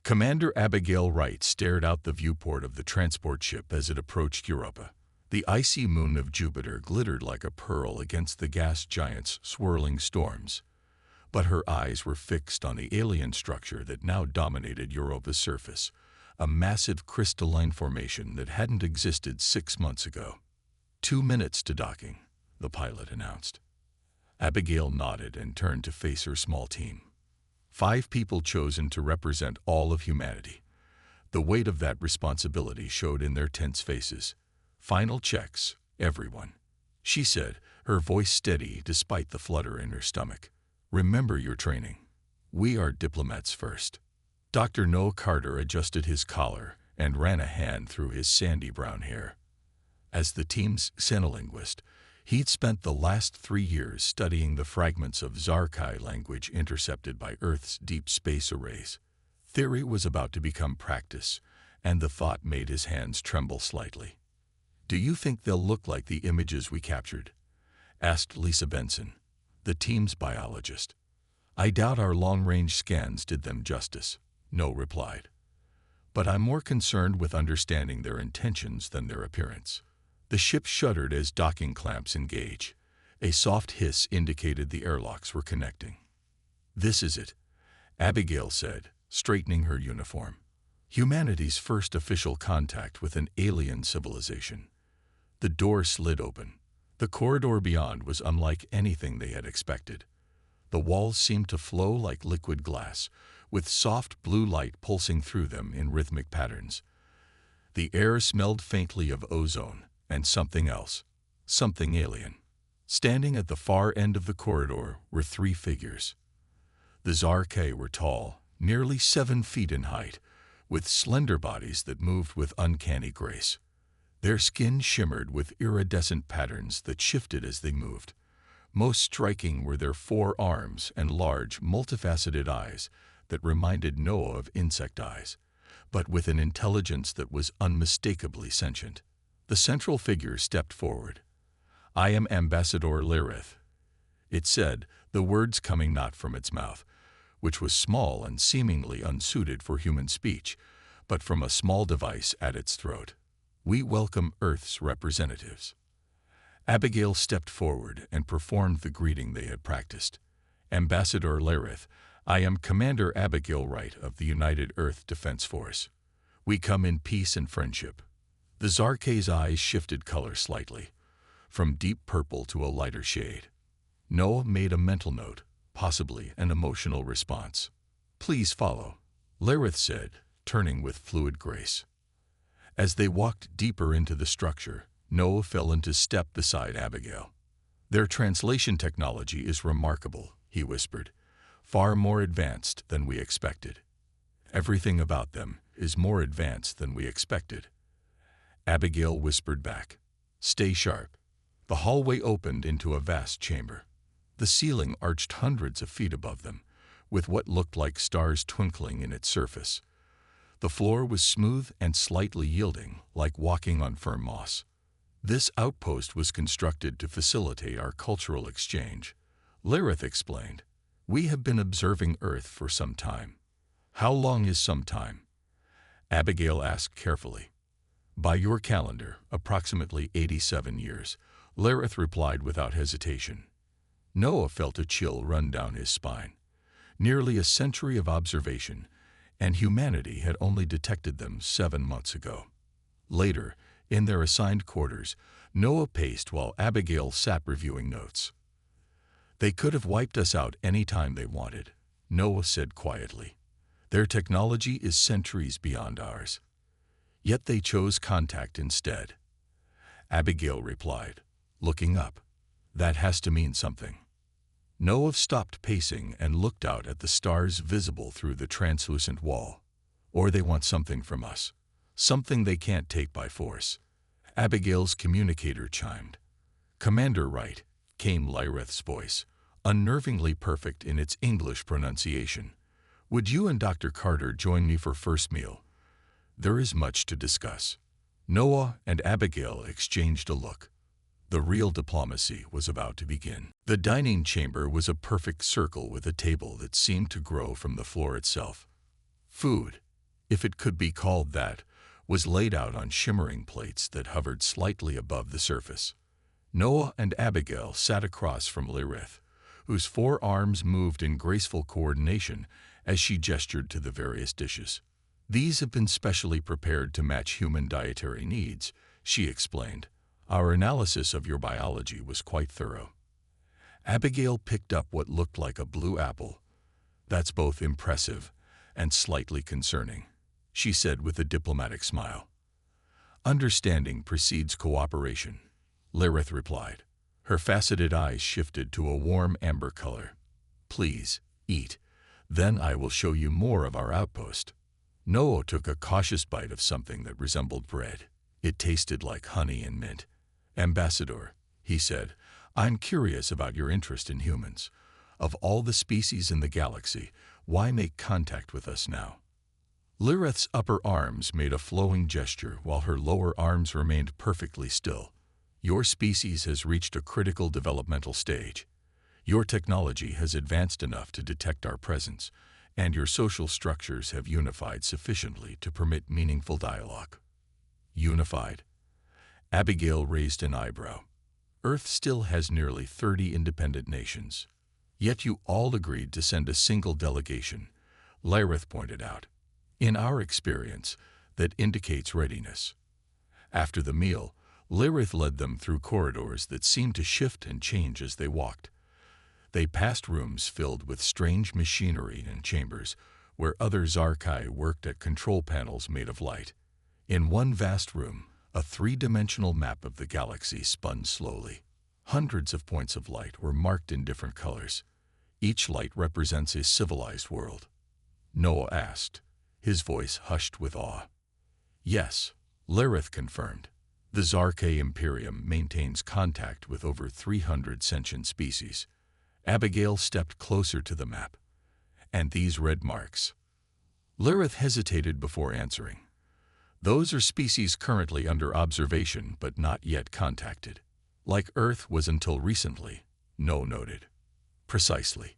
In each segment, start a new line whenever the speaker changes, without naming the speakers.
Commander Abigail Wright stared out the viewport of the transport ship as it approached Europa. The icy moon of Jupiter glittered like a pearl against the gas giant's swirling storms. But her eyes were fixed on the alien structure that now dominated Europa's surface, a massive crystalline formation that hadn't existed 6 months ago. 2 minutes to docking, the pilot announced. Abigail nodded and turned to face her small team. 5 people chosen to represent all of humanity. The weight of that responsibility showed in their tense faces. Final checks, everyone, she said, her voice steady despite the flutter in her stomach. Remember your training. We are diplomats first. Dr. Noah Carter adjusted his collar and ran a hand through his sandy brown hair. As the team's xenolinguist, he'd spent the last 3 years studying the fragments of Zarkai language intercepted by Earth's deep space arrays. Theory was about to become practice, and the thought made his hands tremble slightly. "Do you think they'll look like the images we captured?" asked Lisa Benson, the team's biologist. "I doubt our long-range scans did them justice," No replied. "But I'm more concerned with understanding their intentions than their appearance." The ship shuddered as docking clamps engaged. A soft hiss indicated the airlocks were connecting. "This is it," Abigail said, straightening her uniform. Humanity's first official contact with an alien civilization. The door slid open. The corridor beyond was unlike anything they had expected. The walls seemed to flow like liquid glass, with soft blue light pulsing through them in rhythmic patterns. The air smelled faintly of ozone and something else, something alien. Standing at the far end of the corridor were 3 figures. The Zarkai were tall, nearly 7 feet in height, with slender bodies that moved with uncanny grace. Their skin shimmered with iridescent patterns that shifted as they moved. Most striking were their 4 arms and large, multifaceted eyes that reminded Noah of insect eyes, but with an intelligence that was unmistakably sentient. The central figure stepped forward. "I am Ambassador Lyrith," it said, the words coming not from its mouth, which was small and seemingly unsuited for human speech, but from a small device at its throat. "We welcome Earth's representatives." Abigail stepped forward and performed the greeting they had practiced. "Ambassador Lyrith, I am Commander Abigail Wright of the United Earth Defense Force. We come in peace and friendship." The Zarkai's eyes shifted color slightly, from deep purple to a lighter shade. Noah made a mental note, possibly an emotional response. "Please follow," Lyrith said, turning with fluid grace. As they walked deeper into the structure, Noah fell into step beside Abigail. "Their translation technology is remarkable," he whispered, "far more advanced than we expected." "Everything about them is more advanced than we expected," Abigail whispered back. "Stay sharp." The hallway opened into a vast chamber. The ceiling arched hundreds of feet above them, with what looked like stars twinkling in its surface. The floor was smooth and slightly yielding, like walking on firm moss. "This outpost was constructed to facilitate our cultural exchange," Lyrith explained. "We have been observing Earth for some time." "How long is some time?" Abigail asked carefully. "By your calendar, approximately 87 years, Lyrith replied without hesitation. Noah felt a chill run down his spine. Nearly a century of observation, and humanity had only detected them 7 months ago. Later, in their assigned quarters, Noah paced while Abigail sat reviewing notes. "They could have wiped us out any time they wanted," Noah said quietly. "Their technology is centuries beyond ours. Yet they chose contact instead." Abigail replied, looking up. "That has to mean something." Noah stopped pacing and looked out at the stars visible through the translucent wall. "Or they want something from us. Something they can't take by force." Abigail's communicator chimed. "Commander Wright," came Lyrith's voice, unnervingly perfect in its English pronunciation. "Would you and Dr. Carter join me for first meal? There is much to discuss." Noah and Abigail exchanged a look. The real diplomacy was about to begin. The dining chamber was a perfect circle with a table that seemed to grow from the floor itself. Food, if it could be called that, was laid out on shimmering plates that hovered slightly above the surface. Noah and Abigail sat across from Lirith, whose 4 arms moved in graceful coordination as she gestured to the various dishes. "These have been specially prepared to match human dietary needs," she explained. "Our analysis of your biology was quite thorough." Abigail picked up what looked like a blue apple. "That's both impressive and slightly concerning," she said with a diplomatic smile. "Understanding precedes cooperation," Lirith replied. Her faceted eyes shifted to a warm amber color. "Please, eat. Then I will show you more of our outpost." Noah took a cautious bite of something that resembled bread. It tasted like honey and mint. "Ambassador," he said, "I'm curious about your interest in humans. Of all the species in the galaxy, why make contact with us now?" Lirith's upper arms made a flowing gesture while her lower arms remained perfectly still. "Your species has reached a critical developmental stage. Your technology has advanced enough to detect our presence, and your social structures have unified sufficiently to permit meaningful dialogue." "Unified?" Abigail raised an eyebrow. "Earth still has nearly 30 independent nations. Yet you all agreed to send a single delegation," Lirith pointed out. "In our experience, that indicates readiness." After the meal, Lirith led them through corridors that seemed to shift and change as they walked. They passed rooms filled with strange machinery and chambers where other Zarkai worked at control panels made of light. In one vast room, a 3-dimensional map of the galaxy spun slowly. Hundreds of points of light were marked in different colors. Each light represents a civilized world. Noah asked, his voice hushed with awe. "Yes," Lirith confirmed. "The Zarkai Imperium maintains contact with over 300 sentient species." Abigail stepped closer to the map. "And these red marks?" Lirith hesitated before answering. "Those are species currently under observation but not yet contacted. Like Earth was until recently," Noah noted. "Precisely."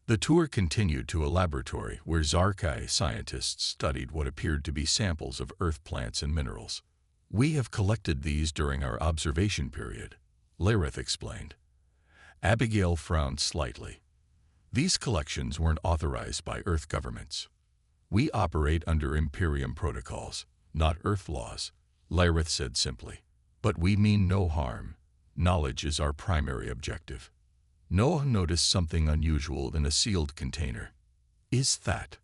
The tour continued to a laboratory where Zarkai scientists studied what appeared to be samples of Earth plants and minerals. "We have collected these during our observation period," Lirith explained. Abigail frowned slightly. "These collections weren't authorized by Earth governments. We operate under Imperium protocols, not Earth laws," Lirith said simply. "But we mean no harm. Knowledge is our primary objective." Noah noticed something unusual in a sealed container. "Is that?"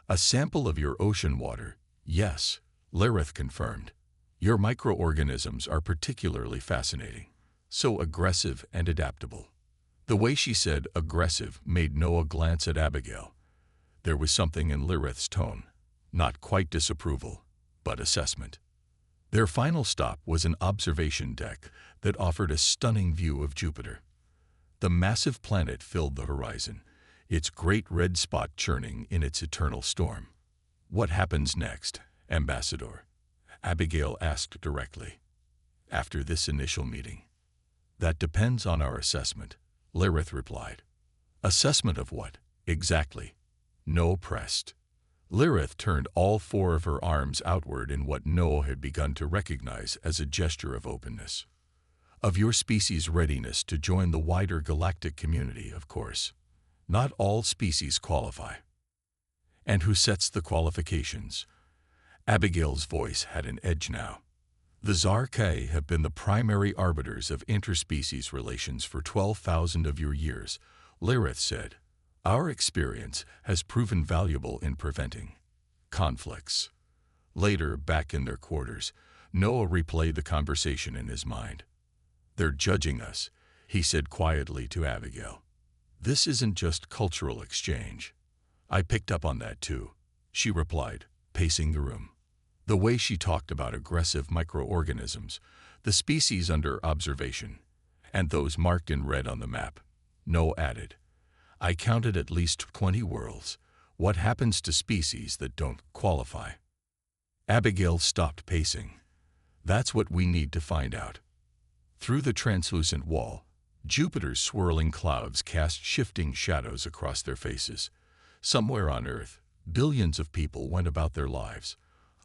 "A sample of your ocean water, yes," Lirith confirmed. "Your microorganisms are particularly fascinating. So aggressive and adaptable." The way she said aggressive made Noah glance at Abigail. There was something in Lirith's tone, not quite disapproval, but assessment. Their final stop was an observation deck that offered a stunning view of Jupiter. The massive planet filled the horizon, its great red spot churning in its eternal storm. "What happens next, Ambassador?" Abigail asked directly. "After this initial meeting?" "That depends on our assessment," Lirith replied. "Assessment of what, exactly?" Noah pressed. Lirith turned all 4 of her arms outward in what Noah had begun to recognize as a gesture of openness. "Of your species' readiness to join the wider galactic community, of course. Not all species qualify." "And who sets the qualifications?" Abigail's voice had an edge now. "The Zarkai have been the primary arbiters of interspecies relations for 12,000 of your years," Lirith said. "Our experience has proven valuable in preventing conflicts." Later, back in their quarters, Noah replayed the conversation in his mind. "They're judging us," he said quietly to Abigail. "This isn't just cultural exchange." "I picked up on that too," she replied, pacing the room. The way she talked about aggressive microorganisms, the species under observation, and those marked in red on the map, Noah added, "I counted at least 20 worlds. What happens to species that don't qualify?" Abigail stopped pacing. "That's what we need to find out." Through the translucent wall, Jupiter's swirling clouds cast shifting shadows across their faces. Somewhere on Earth, Billions of people went about their lives,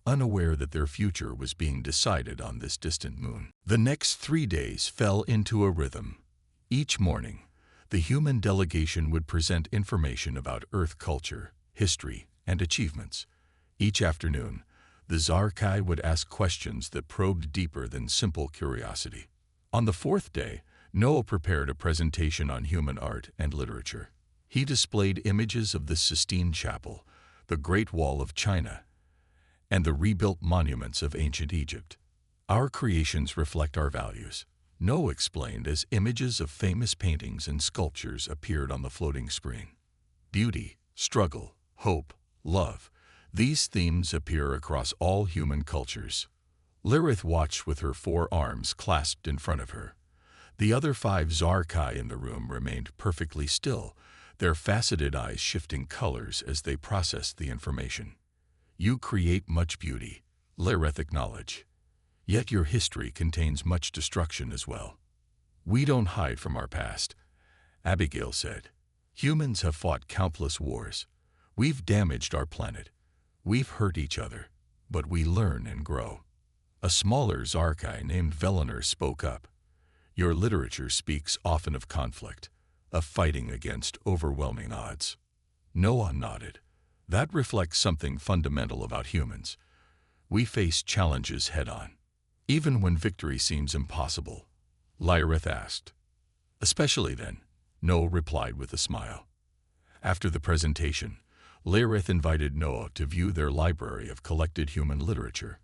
unaware that their future was being decided on this distant moon. The next 3 days fell into a rhythm. Each morning, the human delegation would present information about Earth culture, history, and achievements. Each afternoon, the Zarkai would ask questions that probed deeper than simple curiosity. On the 4th day, Noah prepared a presentation on human art and literature. He displayed images of the Sistine Chapel, the Great Wall of China, and the rebuilt monuments of ancient Egypt. Our creations reflect our values, Noah explained as images of famous paintings and sculptures appeared on the floating screen. Beauty, struggle, hope, love. These themes appear across all human cultures. Lirith watched with her 4 arms clasped in front of her. The other 5 Zarkai in the room remained perfectly still, their faceted eyes shifting colors as they processed the information. You create much beauty, Lirith acknowledged. Yet your history contains much destruction as well. We don't hide from our past, Abigail said. Humans have fought countless wars. We've damaged our planet. We've hurt each other, but we learn and grow. A smaller Zarkai named Velener spoke up. Your literature speaks often of conflict, of fighting against overwhelming odds. Noah nodded. That reflects something fundamental about humans. We face challenges head-on, even when victory seems impossible, Lyrith asked. Especially then, Noah replied with a smile. After the presentation, Lyrith invited Noah to view their library of collected human literature.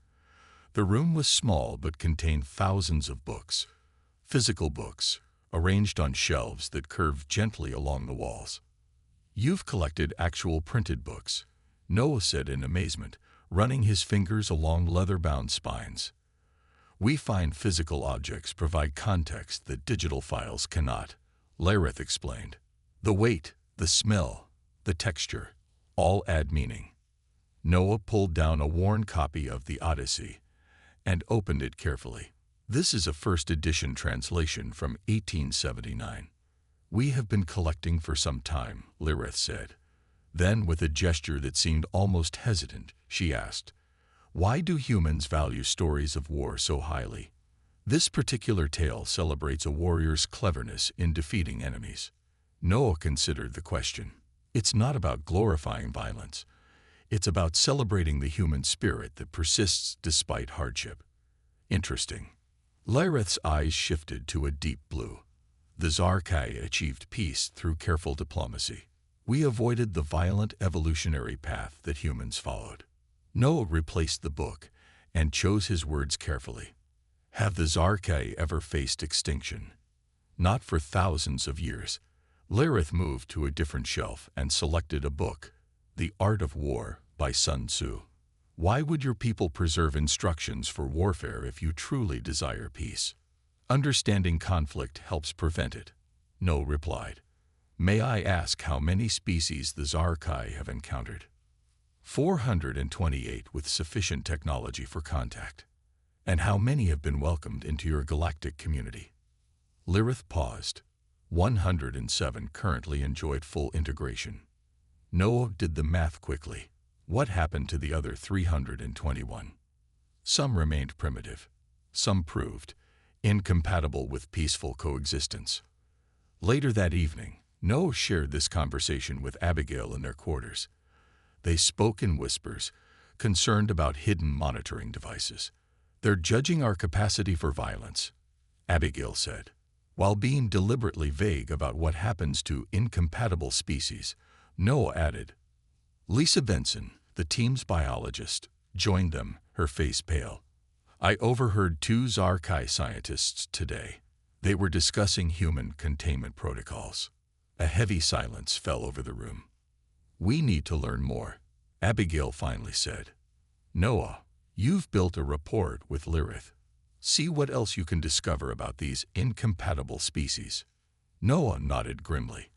The room was small but contained thousands of books, physical books, arranged on shelves that curved gently along the walls. You've collected actual printed books, Noah said in amazement, running his fingers along leather-bound spines. We find physical objects provide context that digital files cannot, Lyrith explained. The weight, the smell, the texture, all add meaning. Noah pulled down a worn copy of the Odyssey and opened it carefully. This is a first edition translation from 1879. We have been collecting for some time, Lyrith said. Then, with a gesture that seemed almost hesitant, she asked, why do humans value stories of war so highly? This particular tale celebrates a warrior's cleverness in defeating enemies. Noah considered the question. It's not about glorifying violence. It's about celebrating the human spirit that persists despite hardship. Interesting. Lyrith's eyes shifted to a deep blue. The Zarkai achieved peace through careful diplomacy. We avoided the violent evolutionary path that humans followed. Noah replaced the book and chose his words carefully. Have the Zarkai ever faced extinction? Not for thousands of years. Lyrith moved to a different shelf and selected a book, The Art of War by Sun Tzu. Why would your people preserve instructions for warfare if you truly desire peace? Understanding conflict helps prevent it, Noah replied. May I ask how many species the Zarkai have encountered? 428 with sufficient technology for contact. And how many have been welcomed into your galactic community? Lyrith paused. 107 currently enjoyed full integration. Noah did the math quickly. What happened to the other 321? Some remained primitive. Some proved incompatible with peaceful coexistence. Later that evening, Noah shared this conversation with Abigail in their quarters. They spoke in whispers, concerned about hidden monitoring devices. They're judging our capacity for violence, Abigail said, while being deliberately vague about what happens to incompatible species. Noah added. Lisa Benson, the team's biologist, joined them, her face pale. I overheard 2 Zarkai scientists today. They were discussing human containment protocols. A heavy silence fell over the room. We need to learn more, Abigail finally said. Noah, you've built a rapport with Lyrith. See what else you can discover about these incompatible species. Noah nodded grimly.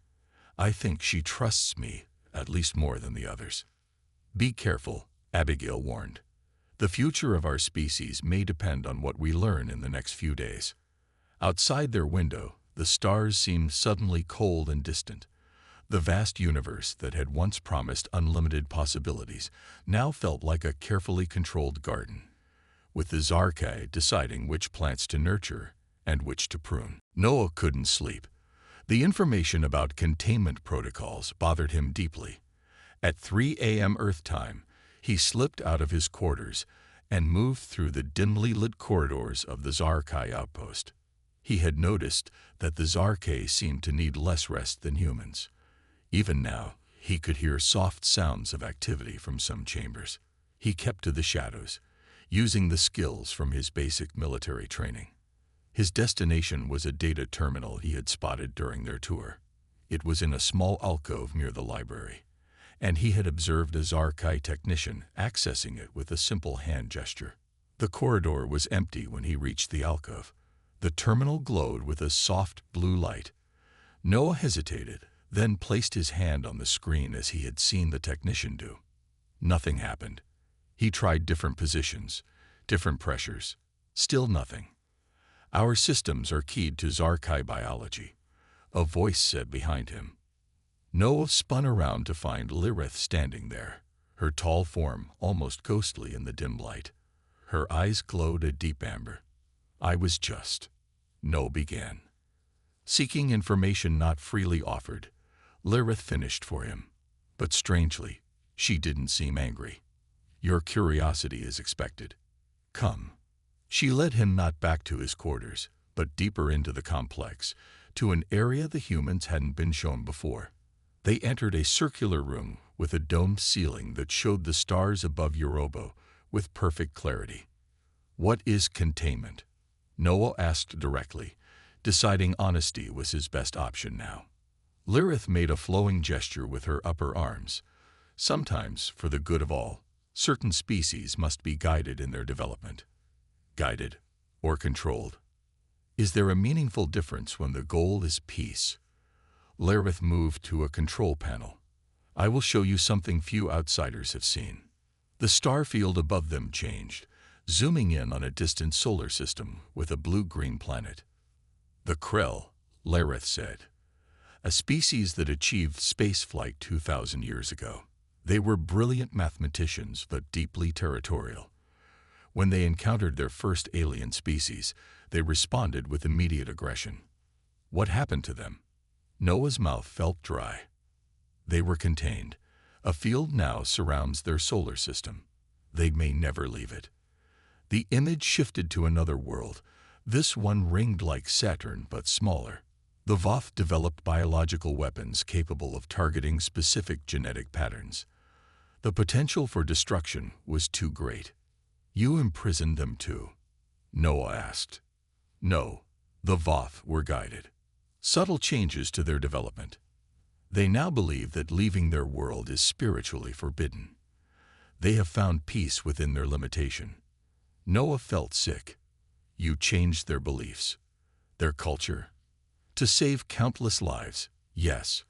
I think she trusts me, at least more than the others. Be careful, Abigail warned. The future of our species may depend on what we learn in the next few days. Outside their window, the stars seemed suddenly cold and distant. The vast universe that had once promised unlimited possibilities now felt like a carefully controlled garden, with the Zarkai deciding which plants to nurture and which to prune. Noah couldn't sleep. The information about containment protocols bothered him deeply. At 3 a.m. Earth time, he slipped out of his quarters and moved through the dimly lit corridors of the Zarkai outpost. He had noticed that the Zarkai seemed to need less rest than humans. Even now, he could hear soft sounds of activity from some chambers. He kept to the shadows, using the skills from his basic military training. His destination was a data terminal he had spotted during their tour. It was in a small alcove near the library, and he had observed a Zarkai technician accessing it with a simple hand gesture. The corridor was empty when he reached the alcove. The terminal glowed with a soft blue light. Noah hesitated, then placed his hand on the screen as he had seen the technician do. Nothing happened. He tried different positions, different pressures. Still nothing. "Our systems are keyed to Zarkai biology," a voice said behind him. Noah spun around to find Lirith standing there, her tall form almost ghostly in the dim light. Her eyes glowed a deep amber. "I was just," Noah began. Seeking information not freely offered, Lirith finished for him. But strangely, she didn't seem angry. "Your curiosity is expected. Come." She led him not back to his quarters, but deeper into the complex, to an area the humans hadn't been shown before. They entered a circular room with a domed ceiling that showed the stars above Yoruba with perfect clarity. "What is containment?" Noah asked directly, deciding honesty was his best option now. Lirith made a flowing gesture with her upper arms. "Sometimes, for the good of all, certain species must be guided in their development." Guided or controlled? Is there a meaningful difference when the goal is peace? Lirith moved to a control panel. "I will show you something few outsiders have seen." The star field above them changed, zooming in on a distant solar system with a blue-green planet. "The Krell," Lirith said, "a species that achieved spaceflight 2,000 years ago. They were brilliant mathematicians but deeply territorial. When they encountered their first alien species, they responded with immediate aggression." "What happened to them?" Noah's mouth felt dry. "They were contained. A field now surrounds their solar system. They may never leave it." The image shifted to another world, this one ringed like Saturn but smaller. The Voth developed biological weapons capable of targeting specific genetic patterns. The potential for destruction was too great. "You imprisoned them too?" Noah asked. "No, the Voth were guided. Subtle changes to their development. They now believe that leaving their world is spiritually forbidden. They have found peace within their limitation." Noah felt sick. "You changed their beliefs, their culture, to save countless lives." "Yes."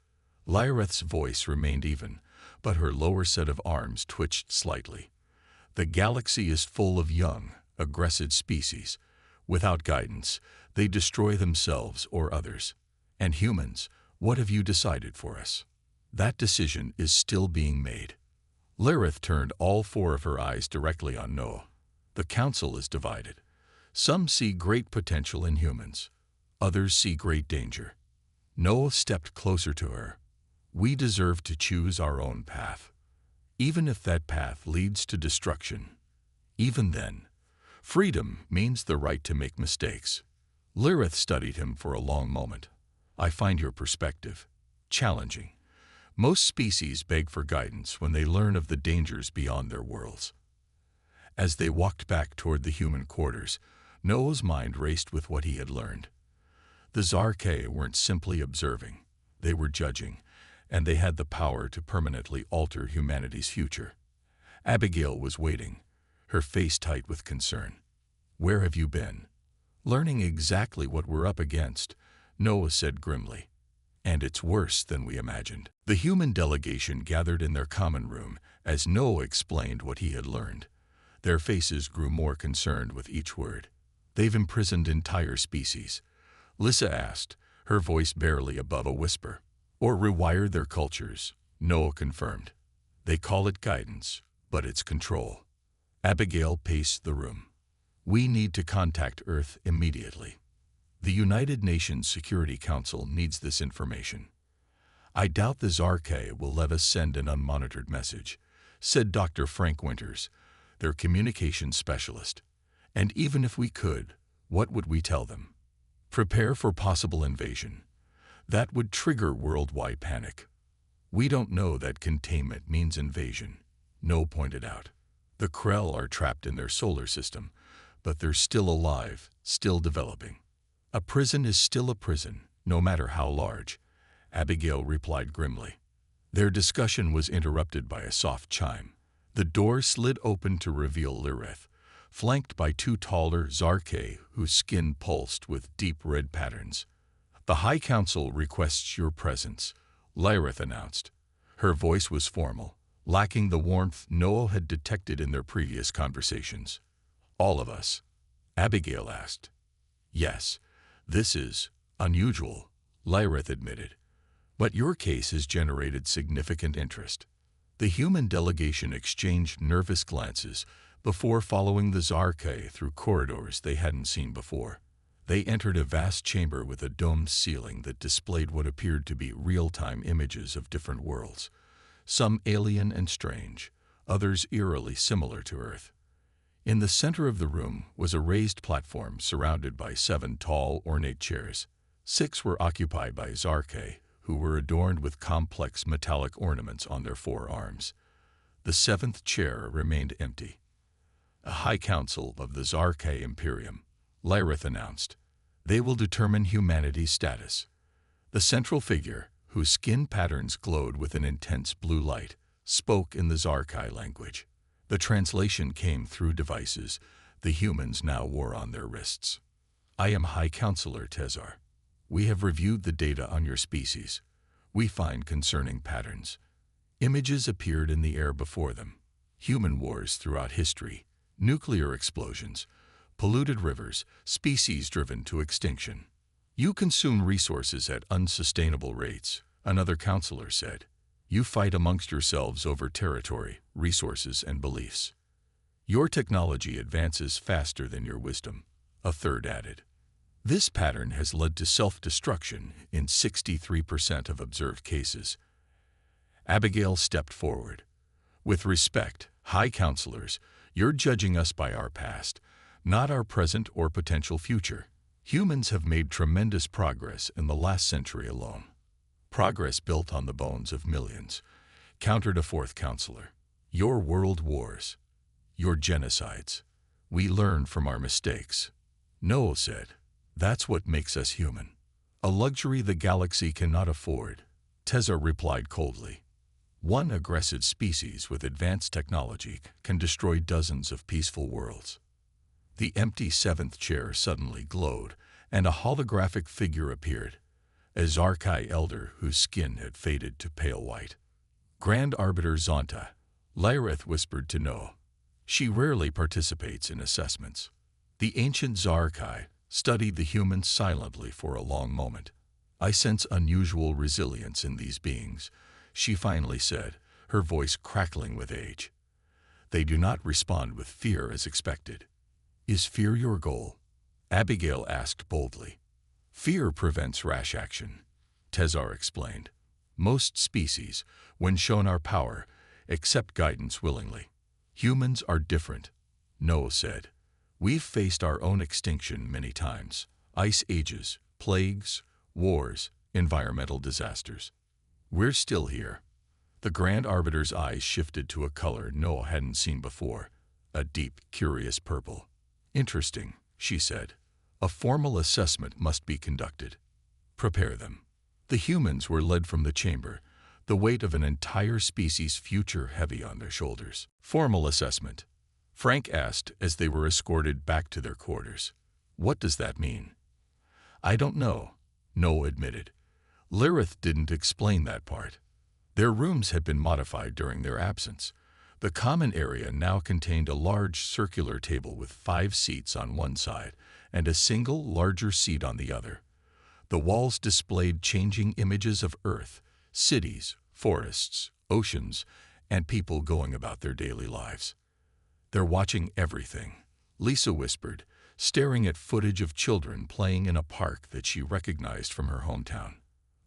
Lirith's voice remained even, but her lower set of arms twitched slightly. "The galaxy is full of young, aggressive species. Without guidance, they destroy themselves or others. And humans, what have you decided for us?" "That decision is still being made." Lirith turned all four of her eyes directly on Noah. "The council is divided. Some see great potential in humans. Others see great danger." Noah stepped closer to her. "We deserve to choose our own path, even if that path leads to destruction. Even then, freedom means the right to make mistakes." Lirith studied him for a long moment. "I find your perspective challenging. Most species beg for guidance when they learn of the dangers beyond their worlds." As they walked back toward the human quarters, Noah's mind raced with what he had learned. The Zarkai weren't simply observing, they were judging, and they had the power to permanently alter humanity's future. Abigail was waiting, her face tight with concern. "Where have you been?" "Learning exactly what we're up against," Noah said grimly. "And it's worse than we imagined." The human delegation gathered in their common room as Noah explained what he had learned. Their faces grew more concerned with each word. "They've imprisoned entire species," Lissa asked, her voice barely above a whisper. Or rewire their cultures, Noah confirmed. They call it guidance, but it's control. Abigail paced the room. We need to contact Earth immediately. The United Nations Security Council needs this information. I doubt the Zarkay will let us send an unmonitored message, said Dr. Frank Winters, their communications specialist. And even if we could, what would we tell them? Prepare for possible invasion. That would trigger worldwide panic. We don't know that containment means invasion, No pointed out. The Krell are trapped in their solar system, but they're still alive, still developing. A prison is still a prison, no matter how large, Abigail replied grimly. Their discussion was interrupted by a soft chime. The door slid open to reveal Lirith, flanked by two taller Zarkay whose skin pulsed with deep red patterns. The High Council requests your presence, Lirith announced. Her voice was formal, lacking the warmth Noah had detected in their previous conversations. All of us? Abigail asked. Yes, this is unusual, Lirith admitted. But your case has generated significant interest. The human delegation exchanged nervous glances before following the Zarkay through corridors they hadn't seen before. They entered a vast chamber with a domed ceiling that displayed what appeared to be real-time images of different worlds, some alien and strange, others eerily similar to Earth. In the center of the room was a raised platform surrounded by 7 tall, ornate chairs. 6 were occupied by Zarkay, who were adorned with complex metallic ornaments on their forearms. The 7th chair remained empty. A High Council of the Zarkay Imperium, Lirith announced. They will determine humanity's status. The central figure, whose skin patterns glowed with an intense blue light, spoke in the Zarkay language. The translation came through devices the humans now wore on their wrists. I am High Counselor Tezar. We have reviewed the data on your species. We find concerning patterns. Images appeared in the air before them. Human wars throughout history, nuclear explosions, polluted rivers, species driven to extinction. You consume resources at unsustainable rates, another counselor said. You fight amongst yourselves over territory, resources, and beliefs. Your technology advances faster than your wisdom, a third added. This pattern has led to self-destruction in 63% of observed cases. Abigail stepped forward. With respect, High Counselors, you're judging us by our past, not our present or potential future. Humans have made tremendous progress in the last century alone. Progress built on the bones of millions, countered a 4th counselor. Your world wars, your genocides. We learn from our mistakes. Noel said. That's what makes us human. A luxury the galaxy cannot afford, Tezar replied coldly. One aggressive species with advanced technology can destroy dozens of peaceful worlds. The empty 7th chair suddenly glowed, and a holographic figure appeared, a Zarkay elder whose skin had faded to pale white. Grand Arbiter Zonta, Lirith whispered to Noah. She rarely participates in assessments. The ancient Zarkay studied the humans silently for a long moment. I sense unusual resilience in these beings, she finally said, her voice crackling with age. They do not respond with fear as expected. Is fear your goal? Abigail asked boldly. Fear prevents rash action, Tezar explained. Most species, when shown our power, accept guidance willingly. Humans are different, Noah said. We've faced our own extinction many times. Ice ages, plagues, wars, environmental disasters. We're still here. The Grand Arbiter's eyes shifted to a color Noah hadn't seen before, a deep, curious purple. Interesting, she said. A formal assessment must be conducted. Prepare them. The humans were led from the chamber, the weight of an entire species' future heavy on their shoulders. Formal assessment, Frank asked as they were escorted back to their quarters. What does that mean? I don't know, Noah admitted. Lirith didn't explain that part. Their rooms had been modified during their absence. The common area now contained a large circular table with 5 seats on one side and a single, larger seat on the other. The walls displayed changing images of Earth, cities, forests, oceans, and people going about their daily lives. They're watching everything, Lisa whispered, staring at footage of children playing in a park that she recognized from her hometown.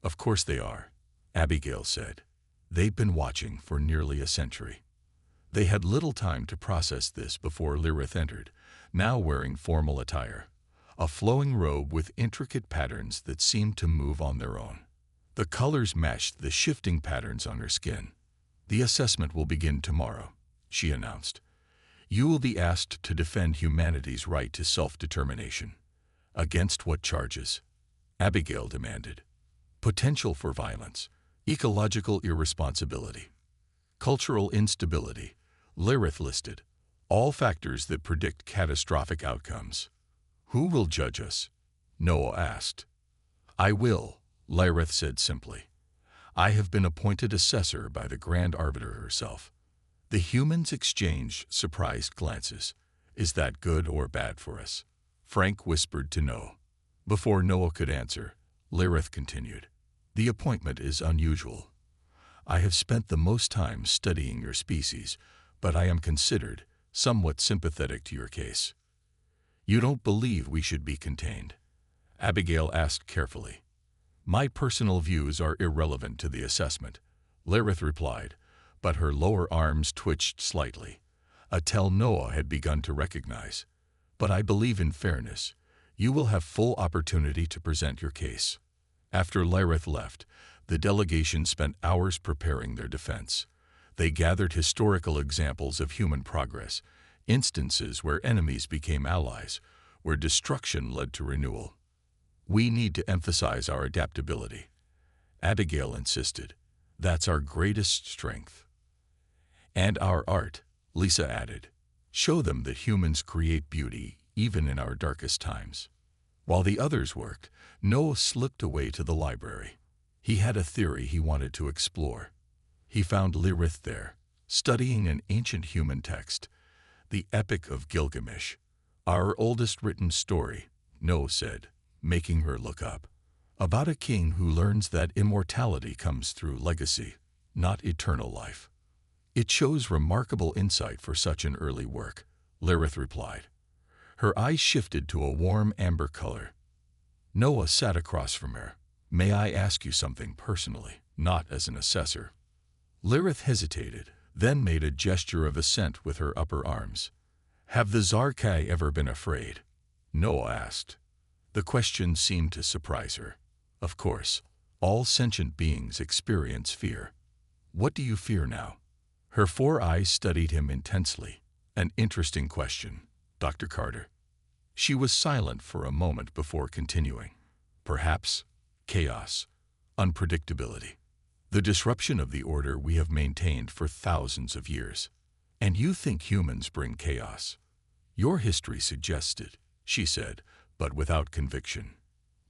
Of course they are, Abigail said. They've been watching for nearly a century. They had little time to process this before Lirith entered, now wearing formal attire, a flowing robe with intricate patterns that seemed to move on their own. The colors matched the shifting patterns on her skin. The assessment will begin tomorrow, she announced. You will be asked to defend humanity's right to self-determination. Against what charges? Abigail demanded. Potential for violence, ecological irresponsibility, cultural instability, Lirith listed, all factors that predict catastrophic outcomes. Who will judge us? Noah asked. I will, Lirith said simply. I have been appointed assessor by the Grand Arbiter herself. The humans exchanged surprised glances. Is that good or bad for us? Frank whispered to Noah. Before Noah could answer, Lirith continued. The appointment is unusual. I have spent the most time studying your species, but I am considered somewhat sympathetic to your case. You don't believe we should be contained? Abigail asked carefully. My personal views are irrelevant to the assessment, Lirith replied, but her lower arms twitched slightly, a tell Noah had begun to recognize. But I believe in fairness. You will have full opportunity to present your case. After Lirith left, the delegation spent hours preparing their defense. They gathered historical examples of human progress, instances where enemies became allies, where destruction led to renewal. We need to emphasize our adaptability, Abigail insisted. That's our greatest strength. And our art, Lisa added. Show them that humans create beauty even in our darkest times. While the others worked, Noah slipped away to the library. He had a theory he wanted to explore. He found Lirith there, studying an ancient human text, the Epic of Gilgamesh. Our oldest written story, Noah said, making her look up. About a king who learns that immortality comes through legacy, not eternal life. It shows remarkable insight for such an early work, Lirith replied. Her eyes shifted to a warm amber color. Noah sat across from her. May I ask you something personally, not as an assessor? Lirith hesitated, then made a gesture of assent with her upper arms. Have the Zarkai ever been afraid? Noah asked. The question seemed to surprise her. Of course, all sentient beings experience fear. What do you fear now? Her 4 eyes studied him intensely. An interesting question, Dr. Carter. She was silent for a moment before continuing. Perhaps chaos, unpredictability, the disruption of the order we have maintained for thousands of years. And you think humans bring chaos? Your history suggests it, she said, but without conviction.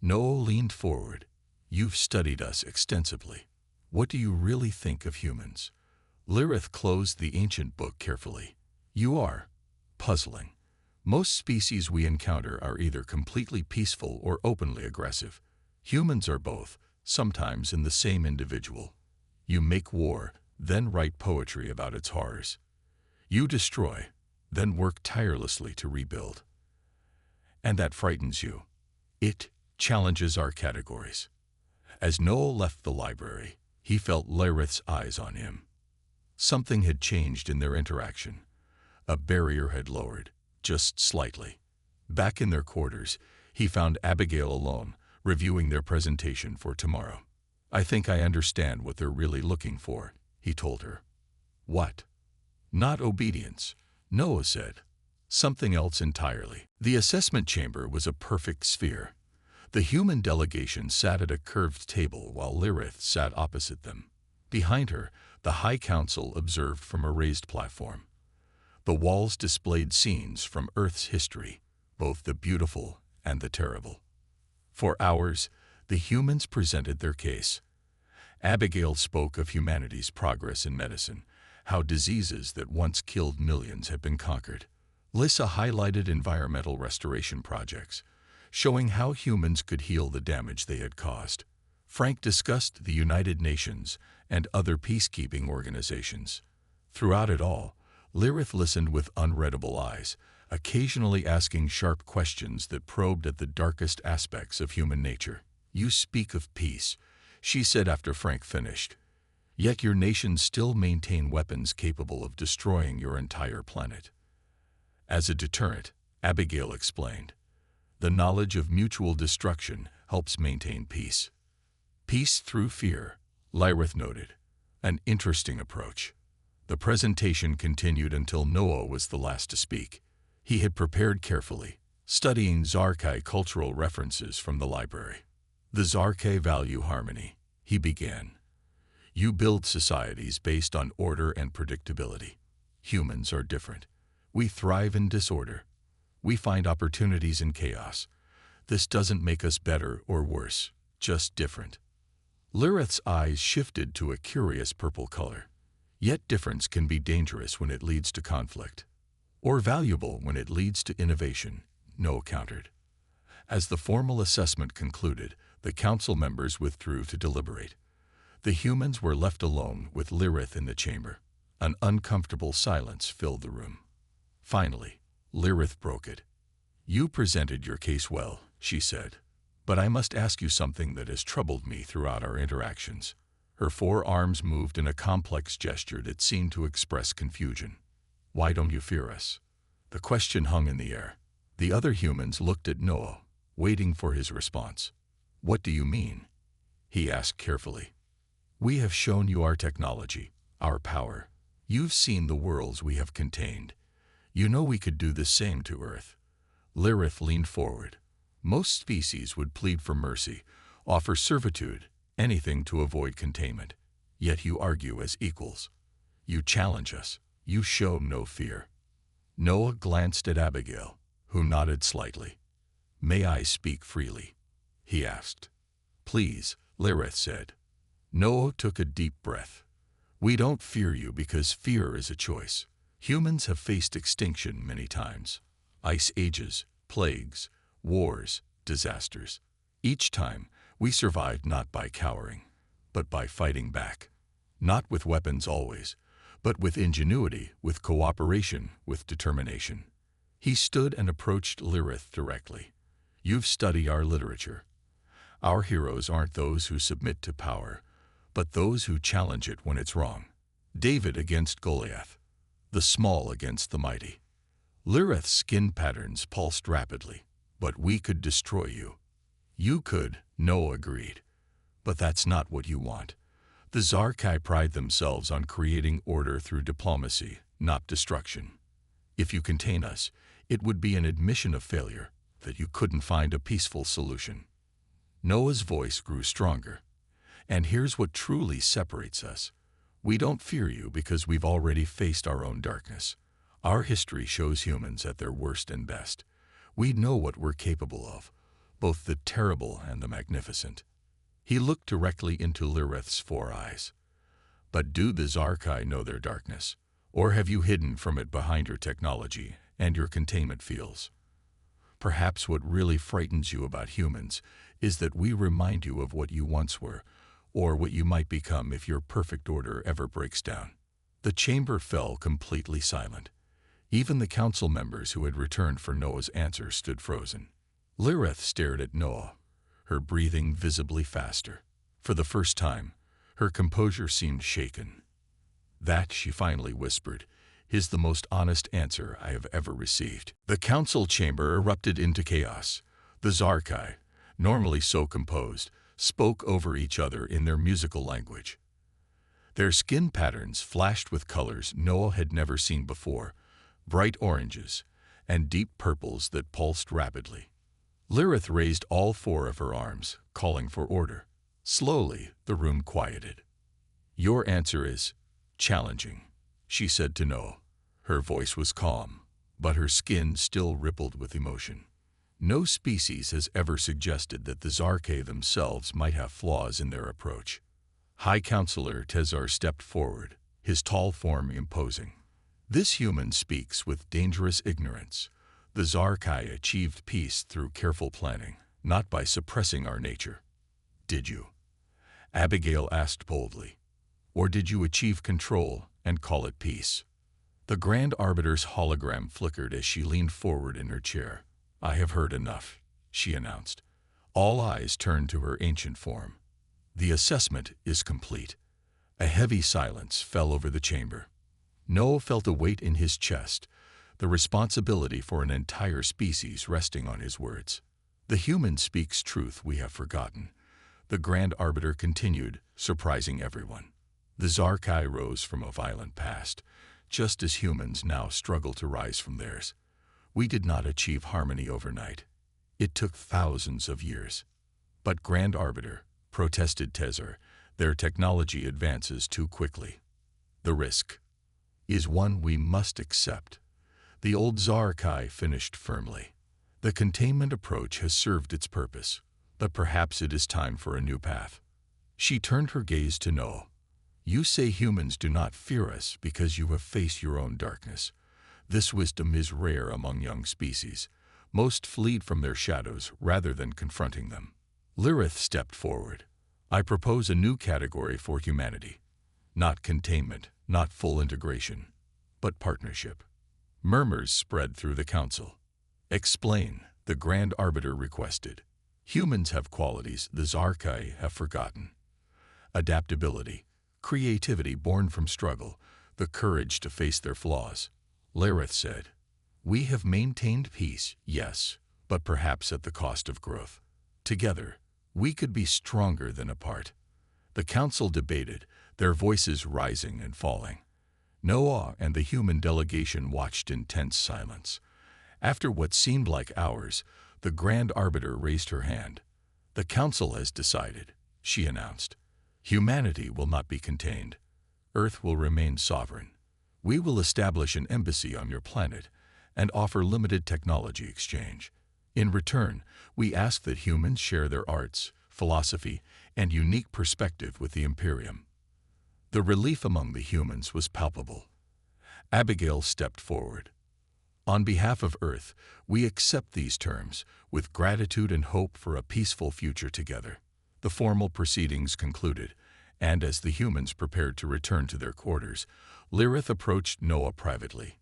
Noah leaned forward. You've studied us extensively. What do you really think of humans? Lirith closed the ancient book carefully. You are puzzling. Most species we encounter are either completely peaceful or openly aggressive. Humans are both, sometimes in the same individual. You make war, then write poetry about its horrors. You destroy, then work tirelessly to rebuild. And that frightens you. It challenges our categories. As Noel left the library, he felt Lirith's eyes on him. Something had changed in their interaction. A barrier had lowered, just slightly. Back in their quarters, he found Abigail alone, reviewing their presentation for tomorrow. I think I understand what they're really looking for, he told her. What? Not obedience, Noah said. Something else entirely. The assessment chamber was a perfect sphere. The human delegation sat at a curved table while Lirith sat opposite them. Behind her, the High Council observed from a raised platform. The walls displayed scenes from Earth's history, both the beautiful and the terrible. For hours, the humans presented their case. Abigail spoke of humanity's progress in medicine, how diseases that once killed millions have been conquered. Lisa highlighted environmental restoration projects, showing how humans could heal the damage they had caused. Frank discussed the United Nations and other peacekeeping organizations. Throughout it all, Lirith listened with unreadable eyes, occasionally asking sharp questions that probed at the darkest aspects of human nature. "You speak of peace," she said after Frank finished. "Yet your nations still maintain weapons capable of destroying your entire planet." "As a deterrent," Abigail explained. "The knowledge of mutual destruction helps maintain peace." "Peace through fear," Lirith noted. "An interesting approach." The presentation continued until Noah was the last to speak. He had prepared carefully, studying Zarkai cultural references from the library. "The Zarkai value harmony," he began. "You build societies based on order and predictability. Humans are different. We thrive in disorder. We find opportunities in chaos. This doesn't make us better or worse, just different." Lirith's eyes shifted to a curious purple color. Yet difference can be dangerous when it leads to conflict, or valuable when it leads to innovation, Noah countered. As the formal assessment concluded, the council members withdrew to deliberate. The humans were left alone with Lirith in the chamber. An uncomfortable silence filled the room. Finally, Lirith broke it. "You presented your case well," she said, "but I must ask you something that has troubled me throughout our interactions." Her four arms moved in a complex gesture that seemed to express confusion. "Why don't you fear us?" The question hung in the air. The other humans looked at Noah, waiting for his response. "What do you mean?" he asked carefully. "We have shown you our technology, our power. You've seen the worlds we have contained. You know we could do the same to Earth." Lirith leaned forward. "Most species would plead for mercy, offer servitude, anything to avoid containment. Yet you argue as equals. You challenge us. You show no fear." Noah glanced at Abigail, who nodded slightly. "May I speak freely?" he asked. "Please," Lirith said. Noah took a deep breath. "We don't fear you because fear is a choice. Humans have faced extinction many times. Ice ages, plagues, wars, disasters. Each time, we survived not by cowering, but by fighting back. Not with weapons always, but with ingenuity, with cooperation, with determination." He stood and approached Lirith directly. "You've studied our literature. Our heroes aren't those who submit to power, but those who challenge it when it's wrong. David against Goliath, the small against the mighty." Lirith's skin patterns pulsed rapidly. "But we could destroy you." "You could," Noah agreed. "But that's not what you want. The Zarkai pride themselves on creating order through diplomacy, not destruction. If you contain us, it would be an admission of failure, that you couldn't find a peaceful solution." Noah's voice grew stronger. "And here's what truly separates us. We don't fear you because we've already faced our own darkness. Our history shows humans at their worst and best. We know what we're capable of, both the terrible and the magnificent." He looked directly into Lirith's four eyes. "But do the Zarkai know their darkness? Or have you hidden from it behind your technology and your containment fields? Perhaps what really frightens you about humans is that we remind you of what you once were, or what you might become if your perfect order ever breaks down." The chamber fell completely silent. Even the council members who had returned for Noah's answer stood frozen. Lirith stared at Noah, her breathing visibly faster. For the first time, her composure seemed shaken. "That," she finally whispered, "is the most honest answer I have ever received." The council chamber erupted into chaos. The Zarkai, normally so composed, spoke over each other in their musical language. Their skin patterns flashed with colors Noah had never seen before, bright oranges, and deep purples that pulsed rapidly. Lirith raised all four of her arms, calling for order. Slowly, the room quieted. "Your answer is challenging," she said to Noah. Her voice was calm, but her skin still rippled with emotion. "No species has ever suggested that the Zarkai themselves might have flaws in their approach." High Counselor Tezar stepped forward, his tall form imposing. "This human speaks with dangerous ignorance. The Zarkai achieved peace through careful planning, not by suppressing our nature." "Did you?" Abigail asked boldly. Or did you achieve control and call it peace? The Grand Arbiter's hologram flickered as she leaned forward in her chair. I have heard enough, she announced. All eyes turned to her ancient form. The assessment is complete. A heavy silence fell over the chamber. Noah felt a weight in his chest, the responsibility for an entire species resting on his words. The human speaks truth we have forgotten. The Grand Arbiter continued, surprising everyone. The Zarkai rose from a violent past, just as humans now struggle to rise from theirs. We did not achieve harmony overnight. It took thousands of years. But Grand Arbiter, protested Tezer, their technology advances too quickly. The risk is one we must accept. The old Zarkai finished firmly. The containment approach has served its purpose, but perhaps it is time for a new path. She turned her gaze to Noah. You say humans do not fear us because you have faced your own darkness. This wisdom is rare among young species. Most flee from their shadows rather than confronting them. Lirith stepped forward. I propose a new category for humanity. Not containment, not full integration, but partnership. Murmurs spread through the council. Explain, the Grand Arbiter requested. Humans have qualities the Zarkai have forgotten. Adaptability, creativity born from struggle, the courage to face their flaws. Lirith said, we have maintained peace, yes, but perhaps at the cost of growth. Together, we could be stronger than apart. The council debated, their voices rising and falling. Noah and the human delegation watched in tense silence. After what seemed like hours, the Grand Arbiter raised her hand. The council has decided, she announced. Humanity will not be contained. Earth will remain sovereign. We will establish an embassy on your planet and offer limited technology exchange. In return, we ask that humans share their arts, philosophy, and unique perspective with the Imperium. The relief among the humans was palpable. Abigail stepped forward. On behalf of Earth, we accept these terms with gratitude and hope for a peaceful future together. The formal proceedings concluded, and as the humans prepared to return to their quarters, Lirith approached Noah privately.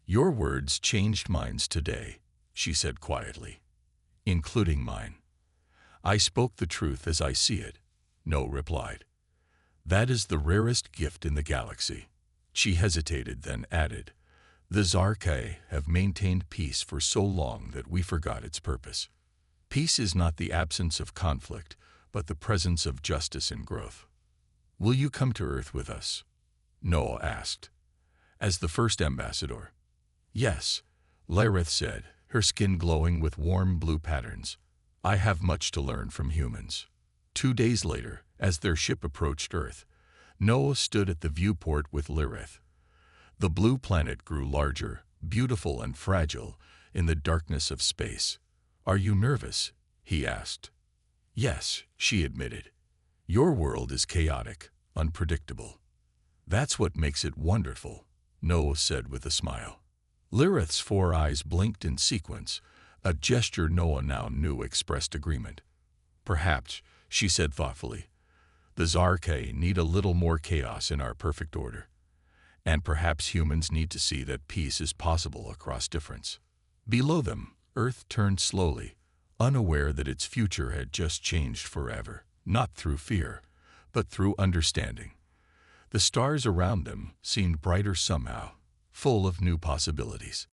Your words changed minds today, she said quietly, including mine. I spoke the truth as I see it, Noah replied. That is the rarest gift in the galaxy. She hesitated, then added, the Zarkai have maintained peace for so long that we forgot its purpose. Peace is not the absence of conflict, but the presence of justice and growth. Will you come to Earth with us? Noah asked. As the first ambassador. Yes, Lirith said, her skin glowing with warm blue patterns. I have much to learn from humans. 2 days later, as their ship approached Earth, Noah stood at the viewport with Lirith. The blue planet grew larger, beautiful and fragile in the darkness of space. Are you nervous? He asked. Yes, she admitted. Your world is chaotic, unpredictable. That's what makes it wonderful, Noah said with a smile. Lirith's 4 eyes blinked in sequence, a gesture Noah now knew expressed agreement. Perhaps, she said thoughtfully, the Zarkai need a little more chaos in our perfect order. And perhaps humans need to see that peace is possible across difference. Below them, Earth turned slowly, unaware that its future had just changed forever, not through fear, but through understanding. The stars around them seemed brighter somehow, full of new possibilities.